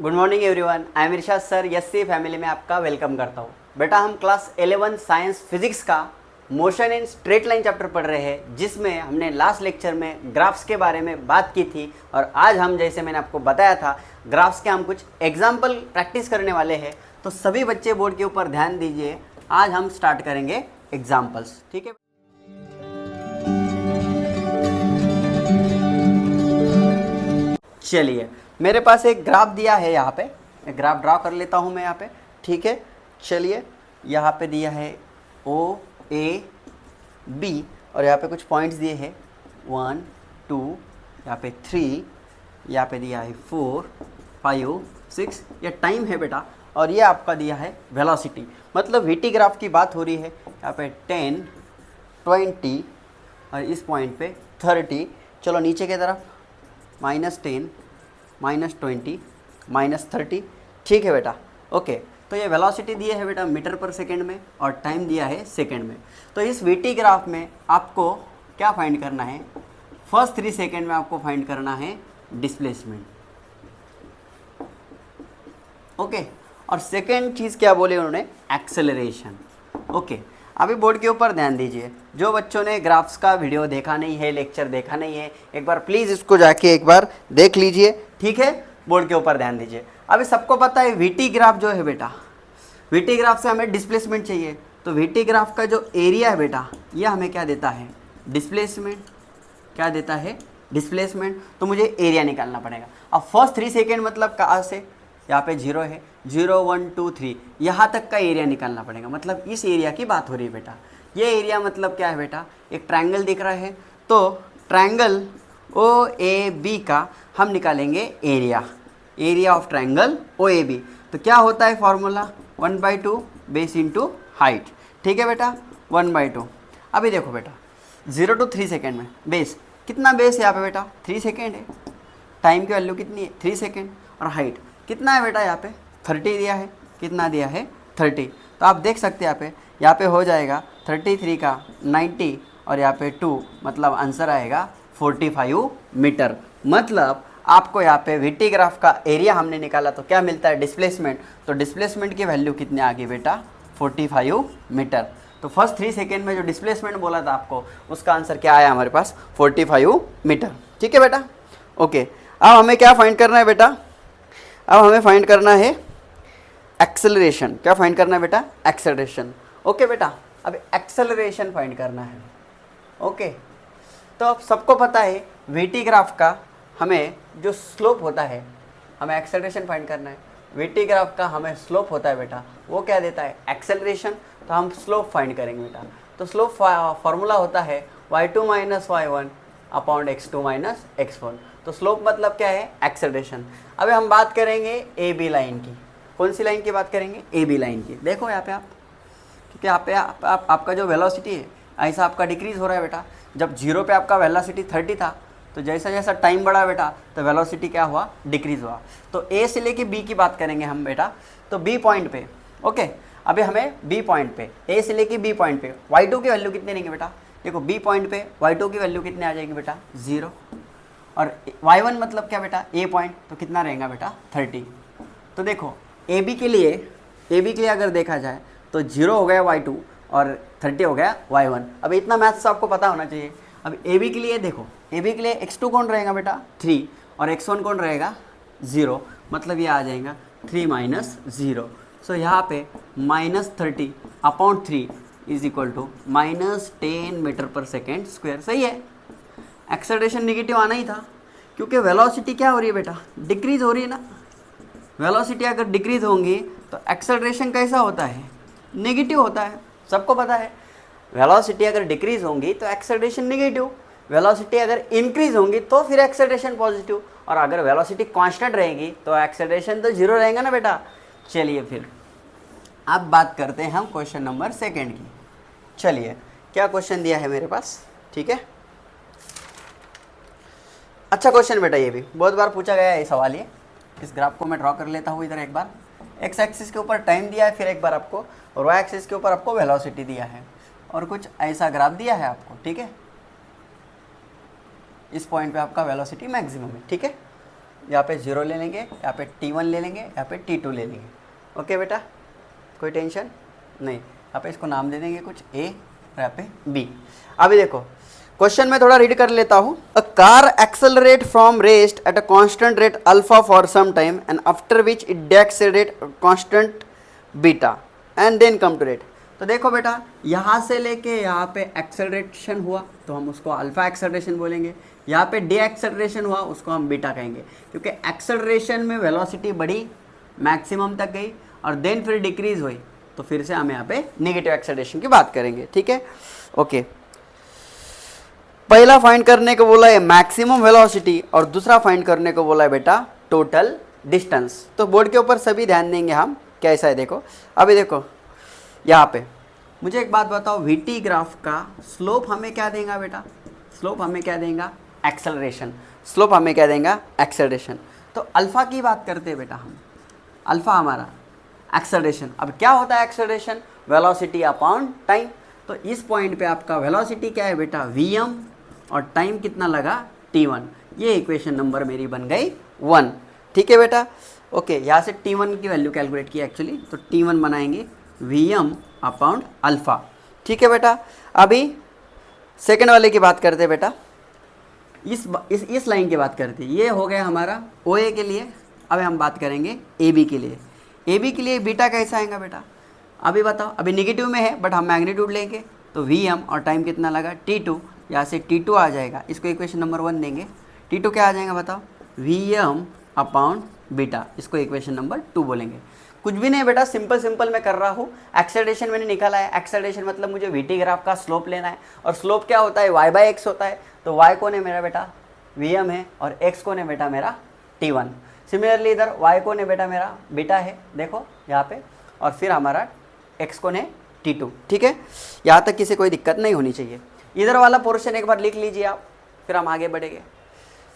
Good morning everyone, I am Irshad sir SC family में आपका welcome करता हूँ। बेटा हम क्लास 11 साइंस फिजिक्स का motion in straight line chapter पढ़ रहे हैं, जिसमें हमने लास्ट लेक्चर में ग्राफ्स के बारे में बात की थी। और आज हम, जैसे मैंने आपको बताया था, ग्राफ्स के हम कुछ एग्जाम्पल प्रैक्टिस करने वाले हैं। तो सभी बच्चे बोर्ड के ऊपर ध्यान दीजिए, आज हम स्टार्ट करेंगे एग्जाम्पल्स। ठीक है, चलिए मेरे पास एक ग्राफ दिया है, यहाँ पे एक ग्राफ ड्रा कर लेता हूँ मैं यहाँ पे। ठीक है, चलिए यहाँ पे दिया है ओ ए बी और यहाँ पे कुछ पॉइंट्स दिए हैं 1 2, यहाँ पे 3, यहाँ पे दिया है 4 5 6, ये टाइम है बेटा। और ये आपका दिया है वेलोसिटी, मतलब वीटी ग्राफ की बात हो रही है। यहाँ पे 10 20 और इस पॉइंट पे 30। चलो नीचे की तरफ -10 -20 -30। ठीक है बेटा, ओके। तो ये वेलोसिटी दिए है बेटा मीटर पर सेकेंड में और टाइम दिया है सेकेंड में। तो इस वीटी ग्राफ में आपको क्या फाइंड करना है? फर्स्ट 3 सेकेंड में आपको फाइंड करना है डिस्प्लेसमेंट, ओके। और सेकेंड चीज़ क्या बोले उन्होंने? Acceleration, okay. अभी बोर्ड के ऊपर ध्यान दीजिए, जो बच्चों ने ग्राफ्स का वीडियो देखा नहीं है, लेक्चर देखा नहीं है, एक बार प्लीज़ इसको जाके एक बार देख लीजिए। ठीक है, बोर्ड के ऊपर ध्यान दीजिए। अभी सबको पता है वीटी ग्राफ जो है बेटा, वीटी ग्राफ से हमें डिस्प्लेसमेंट चाहिए। तो वीटी ग्राफ का जो एरिया है बेटा, ये हमें क्या देता है? डिस्प्लेसमेंट। क्या देता है? डिस्प्लेसमेंट। तो मुझे एरिया निकालना पड़ेगा। अब फर्स्ट 3 सेकेंड मतलब कहाँ से? यहाँ पे 0 है, 0 1 2 3, यहाँ तक का एरिया निकालना पड़ेगा। मतलब इस एरिया की बात हो रही है बेटा। ये एरिया मतलब क्या है बेटा? एक ट्रायंगल दिख रहा है, तो ट्रायंगल ओ ए बी का हम निकालेंगे area, area of triangle O A B. तो क्या होता है फॉर्मूला? 1/2 base into height. ठीक है बेटा, 1/2। अभी देखो बेटा 0 to 3 सेकेंड में बेस, कितना बेस है यहाँ पे बेटा? 3 सेकेंड है। टाइम की वैल्यू कितनी है? 3 सेकेंड। और हाइट कितना है बेटा? यहाँ पे 30 दिया है। कितना दिया है? 30। तो आप देख सकते हैं यहाँ पे हो जाएगा 33 का 90 और यहाँ पे 2, मतलब आंसर आएगा 45 मीटर। मतलब आपको यहाँ पे वीटी ग्राफ का एरिया हमने निकाला तो क्या मिलता है? डिस्प्लेसमेंट। तो डिस्प्लेसमेंट की वैल्यू कितनी आ गई बेटा? 45 मीटर। तो फर्स्ट 3 सेकेंड में जो डिस्प्लेसमेंट बोला था आपको, उसका आंसर क्या आया हमारे पास? 45 मीटर। ठीक है बेटा, ओके। अब हमें क्या फाइंड करना है बेटा? अब हमें फाइंड करना है एक्सेलरेशन। क्या फाइंड करना है बेटा? एक्सेलरेशन, ओके बेटा। अब एक्सेलरेशन फाइंड करना है, ओके। तो अब सबको पता है वीटी ग्राफ का हमें जो स्लोप होता है, हमें एक्सेलरेशन फाइंड करना है। वीटी ग्राफ का हमें स्लोप होता है बेटा, वो क्या देता है? एक्सेलरेशन। तो हम स्लोप फाइंड करेंगे बेटा। तो स्लोप फॉर्मूला होता है y2 - y1 upon x2 - x1। तो स्लोप मतलब क्या है? एक्सेलरेशन। अभी हम बात करेंगे ए बी लाइन की। कौन सी लाइन की बात करेंगे? ए बी लाइन की। देखो यहाँ पे आप, क्योंकि यहाँ पे आपका जो वेलोसिटी है ऐसा आपका डिक्रीज़ हो रहा है बेटा। जब 0 पे आपका वेलोसिटी 30 था, तो जैसा जैसा टाइम बढ़ा बेटा, तो वेलोसिटी क्या हुआ? डिक्रीज़ हुआ। तो ए से लेके बी की बात करेंगे हम बेटा। तो बी पॉइंट पे, ओके। अभी हमें बी पॉइंट पे, ए से लेके बी पॉइंट पे y2 की वैल्यू कितनी रहेंगे बेटा? देखो बी पॉइंट पे y2 की वैल्यू कितनी आ जाएगी बेटा? 0। और y1 मतलब क्या बेटा? ए पॉइंट, तो कितना रहेगा बेटा? 30। तो देखो ए बी के लिए अगर देखा जाए तो 0 हो गया y2 और 30 हो गया y1। अब इतना मैथ्स आपको पता होना चाहिए। अब ए बी के लिए देखो, ए बी के लिए x2 कौन रहेगा बेटा? 3 और x1 कौन रहेगा? 0। मतलब ये आ जाएगा 3 - 0। सो यहाँ पे -30 upon 3 is equal to -10 metre per second square. सही है, एक्सेलरेशन निगेटिव आना ही था, क्योंकि वेलोसिटी क्या हो रही है बेटा? डिक्रीज हो रही है ना। वेलोसिटी अगर डिक्रीज होंगी तो एक्सेलरेशन कैसा होता है? नेगेटिव होता है, सबको पता है। वेलोसिटी अगर डिक्रीज होंगी तो एक्सेलरेशन नेगेटिव, वेलोसिटी अगर इंक्रीज होंगी तो फिर एक्सेलरेशन पॉजिटिव, और अगर वेलोसिटी कांस्टेंट रहेगी तो एक्सेलरेशन तो 0 रहेगा ना बेटा। चलिए फिर अब बात करते हैं हम क्वेश्चन नंबर 2 की। चलिए क्या क्वेश्चन दिया है मेरे पास? ठीक है, अच्छा क्वेश्चन बेटा, ये भी बहुत बार पूछा गया है ये सवाल। ये इस ग्राफ को मैं ड्रॉ कर लेता हूँ इधर। एक बार एक्स एक्सिस के ऊपर टाइम दिया है, फिर एक बार आपको और वाई एक्सिस के ऊपर आपको वेलोसिटी दिया है, और कुछ ऐसा ग्राफ दिया है आपको। ठीक है, इस पॉइंट पे आपका वेलोसिटी मैक्सिमम है। ठीक है, यहाँ पे 0 ले लेंगे, यहाँ पे T1 ले लेंगे, यहाँ पे T2 ले लेंगे। ओके बेटा, कोई टेंशन नहीं। यहाँ पे इसको नाम दे देंगे कुछ A और यहाँ पे B। अभी देखो क्वेश्चन में थोड़ा रीड कर लेता हूँ। A car accelerate from rest at a constant rate alpha for some time and after which it decelerate constant beta and then come to rate. तो देखो बेटा, यहाँ से लेके यहाँ पे एक्सेलरेशन हुआ तो हम उसको अल्फा एक्सेलरेशन बोलेंगे, यहाँ पे डी एक्सेलरेशन हुआ उसको हम बीटा कहेंगे, क्योंकि एक्सेलरेशन में वेलोसिटी बढ़ी मैक्सिमम तक गई और देन फिर डिक्रीज हुई, तो फिर से हम यहाँ पे नेगेटिव एक्सेलरेशन की बात करेंगे। ठीक है, ओके। पहला फाइंड करने को बोला है मैक्सिमम वेलोसिटी और दूसरा फाइंड करने को बोला है बेटा टोटल डिस्टेंस। तो बोर्ड के ऊपर सभी ध्यान देंगे हम, कैसा है देखो। अभी देखो यहाँ पे मुझे एक बात बताओ, वीटी ग्राफ का स्लोप हमें क्या देगा बेटा? स्लोप हमें क्या देगा? एक्सेलरेशन। स्लोप हमें क्या देगा? एक्सेलरेशन। तो अल्फा की बात करते हैं बेटा हम, अल्फा हमारा एक्सेलरेशन। अब क्या होता है एक्सेलरेशन? Velocity upon time. तो इस पॉइंट पे आपका वेलोसिटी क्या है बेटा? vm, और टाइम कितना लगा? t1। ये इक्वेशन नंबर मेरी बन गई 1। ठीक है बेटा, ओके। यहाँ से t1 की वैल्यू कैलकुलेट की एक्चुअली, तो t1 बनाएंगे vm अपॉन अल्फा। ठीक है बेटा, अभी सेकेंड वाले की बात करते हैं बेटा, इस लाइन की बात करते हैं। ये हो गया हमारा OA के लिए। अब हम बात करेंगे AB के लिए। AB के लिए बीटा कैसा आएगा बेटा? अभी बताओ, अभी नेगेटिव में है बट हम मैग्नीट्यूड लेंगे, तो Vm और टाइम कितना लगा? T2। यहाँ से T2 आ जाएगा, इसको इक्वेशन नंबर 1 देंगे। T2 क्या आ जाएगा बताओ? Vm अपॉन बीटा, इसको इक्वेशन नंबर 2 बोलेंगे। कुछ भी नहीं बेटा, सिंपल मैं कर रहा हूँ। एक्सेलरेशन मैंने निकाला है, एक्सेलरेशन मतलब मुझे वीटी ग्राफ का स्लोप लेना है, और स्लोप क्या होता है? y/x होता है। तो y कौन है मेरा बेटा? Vm है, और x कौन है बेटा मेरा? T1। सिमिलरली इधर y कौन है बेटा मेरा? बीटा है, देखो यहाँ पे, और फिर हमारा x कौन है? T2। ठीक है, यहाँ तक किसी कोई दिक्कत नहीं होनी चाहिए। इधर वाला पोर्शन एक बार लिख लीजिए आप, फिर हम आगे बढ़ेंगे।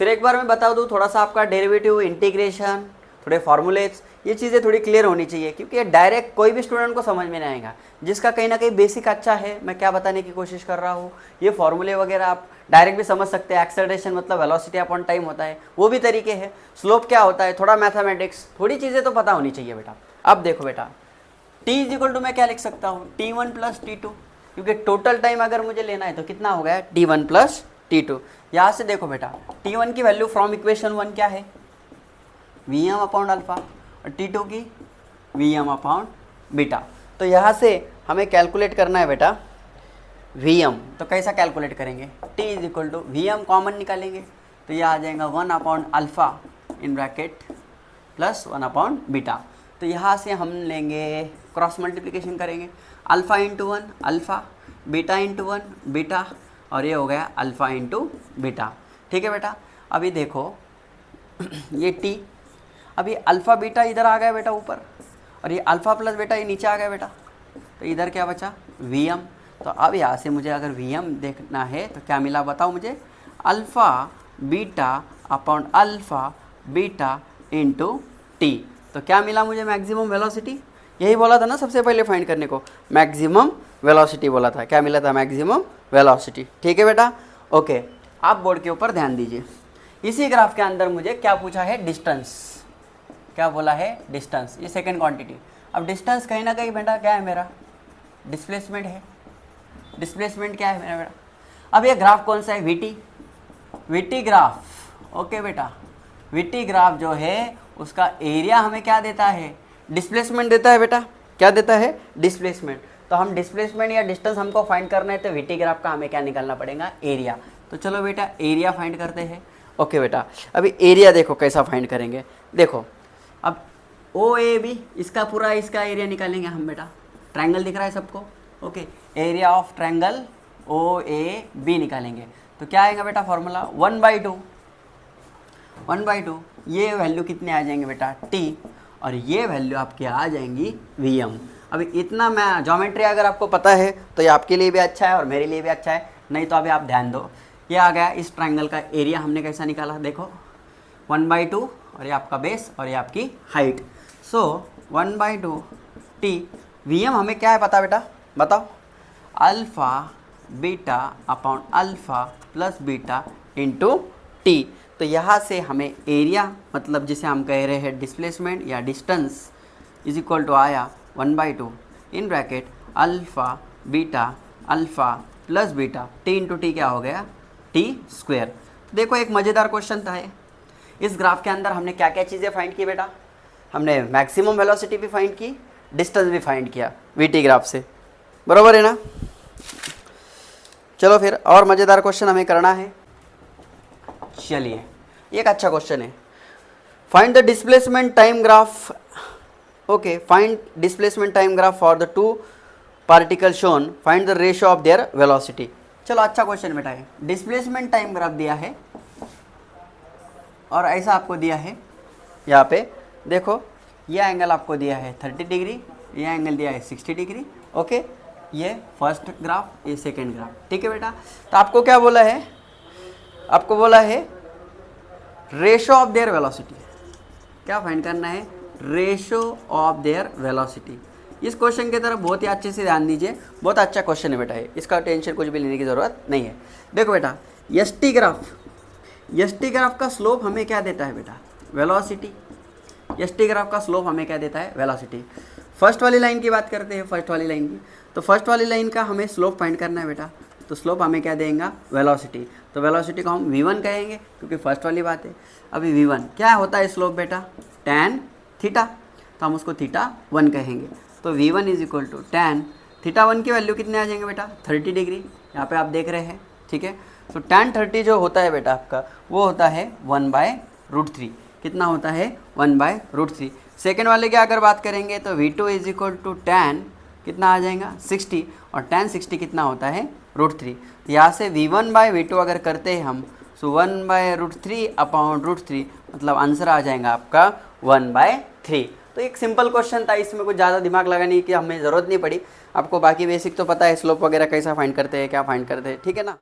फिर एक बार मैं बता दूँ, थोड़ा सा आपका डेरिवेटिव, इंटीग्रेशन, थोड़े फार्मूलेज, ये चीज़ें थोड़ी क्लियर होनी चाहिए, क्योंकि ये डायरेक्ट कोई भी स्टूडेंट को समझ में नहीं आएगा। जिसका कहीं ना कहीं बेसिक अच्छा है, मैं क्या बताने की कोशिश कर रहा हूँ, ये फॉर्मूले वगैरह आप डायरेक्ट भी समझ सकते हैं। एक्सेलरेशन मतलब वेलोसिटी अपॉन टाइम होता है, वो भी तरीके है। स्लोप क्या होता है, थोड़ा मैथमेटिक्स, थोड़ी चीज़ें तो पता होनी चाहिए बेटा। अब देखो बेटा, t इक्वल टू मैं क्या लिख सकता हूँ? T1 प्लस T2, क्योंकि टोटल टाइम अगर मुझे लेना है तो कितना हो गया? T1 plus T2। यहाँ से देखो बेटा, T1 की वैल्यू फ्रॉम इक्वेशन 1 क्या है? Vm अपॉन अल्फा, और T2 की Vm अपॉन बीटा। तो यहाँ से हमें कैलकुलेट करना है बेटा Vm। तो कैसा कैलकुलेट करेंगे? T is equal to Vm common निकालेंगे, तो यह आ जाएगा 1 upon alpha in bracket plus 1 upon beta. तो यहाँ से हम लेंगे क्रॉस मल्टीप्लिकेशन करेंगे, alpha into 1 alpha, beta into 1 beta, और ये हो गया अल्फ़ा इंटू बीटा। ठीक है बेटा, अभी देखो ये T, अभी अल्फ़ा बीटा इधर आ गया बेटा ऊपर, और ये अल्फ़ा प्लस बेटा ये नीचे आ गया बेटा, तो इधर क्या बचा? Vm। तो अब यहाँ से मुझे अगर Vm देखना है तो क्या मिला बताओ मुझे? Alpha beta upon alpha beta into T। तो क्या मिला मुझे? Maximum velocity. यही बोला था ना सबसे पहले फाइंड करने को, मैक्सिमम वेलोसिटी बोला था। क्या मिला था? Maximum velocity. ठीक है बेटा, ओके। आप बोर्ड के ऊपर ध्यान दीजिए। इसी ग्राफ के अंदर मुझे क्या पूछा है? डिस्टेंस। क्या बोला है? डिस्टेंस। ये सेकंड क्वांटिटी। अब डिस्टेंस कहीं ना कहीं बेटा क्या है मेरा? डिस्प्लेसमेंट है। डिस्प्लेसमेंट क्या है मेरा बेटा? अब ये ग्राफ कौन सा है? वीटी। VT graph. ओके बेटा, वीटी ग्राफ जो है उसका एरिया हमें क्या देता है? डिस्प्लेसमेंट देता है बेटा। क्या देता है? डिस्प्लेसमेंट। तो हम डिस्प्लेसमेंट या डिस्टेंस हमको फाइंड करना है, तो वीटी ग्राफ का हमें क्या निकालना पड़ेगा? एरिया। तो चलो बेटा एरिया फाइंड करते हैं। ओके बेटा, अभी एरिया देखो कैसा फाइंड करेंगे। देखो अब OAB, इसका पूरा इसका एरिया निकालेंगे हम बेटा। ट्रायंगल दिख रहा है सबको? Okay, area of triangle OAB निकालेंगे। तो क्या आएगा बेटा फॉर्मूला? 1/2। 1/2 ये वैल्यू कितने आ जाएंगे बेटा? T, और ये वैल्यू आपके आ जाएंगी Vm। अभी इतना मैं ज्योमेट्री अगर आपको पता है तो ये आपके लिए भी अच्छा है और मेरे लिए भी अच्छा है, नहीं तो अभी आप ध्यान दो। ये आ गया इस ट्रायंगल का एरिया, हमने कैसा निकाला देखो, 1/2, और ये आपका बेस और ये आपकी हाइट। सो 1/2 T। Vm हमें क्या है पता बेटा? बताओ। Alpha beta upon alpha plus beta into T। तो यहाँ से हमें एरिया मतलब जिसे हम कह रहे हैं डिस्प्लेसमेंट या डिस्टेंस इज इक्वल टू आया 1/2 in bracket alpha plus beta T into T क्या हो गया टी स्क्वेयर। देखो एक मज़ेदार क्वेश्चन था ये। इस ग्राफ के अंदर हमने क्या क्या चीज़ें फाइंड की बेटा, हमने मैक्सिमम वेलोसिटी भी फाइंड की, डिस्टेंस भी फाइंड किया वीटी ग्राफ से, बराबर है ना। चलो फिर और मज़ेदार क्वेश्चन हमें करना है। चलिए एक अच्छा क्वेश्चन है, find the displacement time graph. Okay, find displacement time graph for the two particle shown, find the ratio of their velocity. चलो अच्छा क्वेश्चन बेटा है, डिस्प्लेसमेंट टाइम ग्राफ दिया है और ऐसा आपको दिया है, यहाँ पे देखो ये एंगल आपको दिया है 30 डिग्री, ये एंगल दिया है 60 डिग्री। ओके, ये फर्स्ट ग्राफ, ये सेकेंड ग्राफ, ठीक है बेटा। तो आपको क्या बोला है, आपको बोला है रेशो ऑफ देयर वेलोसिटी, क्या फाइंड करना है, रेशो ऑफ देयर वेलोसिटी। इस क्वेश्चन की तरफ बहुत ही अच्छे से ध्यान दीजिए, बहुत अच्छा क्वेश्चन है बेटा ये, इसका टेंशन कुछ भी लेने की ज़रूरत नहीं है। देखो बेटा एस टी ग्राफ का स्लोप हमें क्या देता है बेटा, वेलोसिटी। एस टी ग्राफ का स्लोप हमें क्या देता है, वेलोसिटी। फर्स्ट वाली लाइन की बात करते हैं, फर्स्ट वाली लाइन की, तो फर्स्ट वाली लाइन का हमें स्लोप फाइंड करना है बेटा, तो स्लोप हमें क्या देगा, वेलोसिटी। तो वेलोसिटी को हम v1 कहेंगे क्योंकि फर्स्ट वाली बात है। अभी v1 क्या होता है स्लोप बेटा, tan थीटा, तो हम उसको θ1 कहेंगे। तो v1 is equal to tan θ1 की वैल्यू कितने आ जाएंगे बेटा, 30 डिग्री, यहाँ पे आप देख रहे हैं, ठीक है। तो tan 30 जो होता है बेटा आपका, वो होता है 1/√3, कितना होता है 1/√3। सेकेंड वाले की अगर बात करेंगे तो v2 is equal to tan कितना आ जाएगा 60, और tan 60 कितना होता है √3। तो यहाँ से v1/v2 अगर करते हैं हम, सो 1/√3 अपॉन √3, मतलब आंसर आ जाएगा आपका 1/3। तो एक सिंपल क्वेश्चन था, इसमें कुछ ज़्यादा दिमाग लगाने की हमें ज़रूरत नहीं पड़ी। आपको बाकी बेसिक तो पता है, स्लोप वगैरह कैसा फाइंड करते हैं, क्या फाइंड करते हैं, ठीक है ना।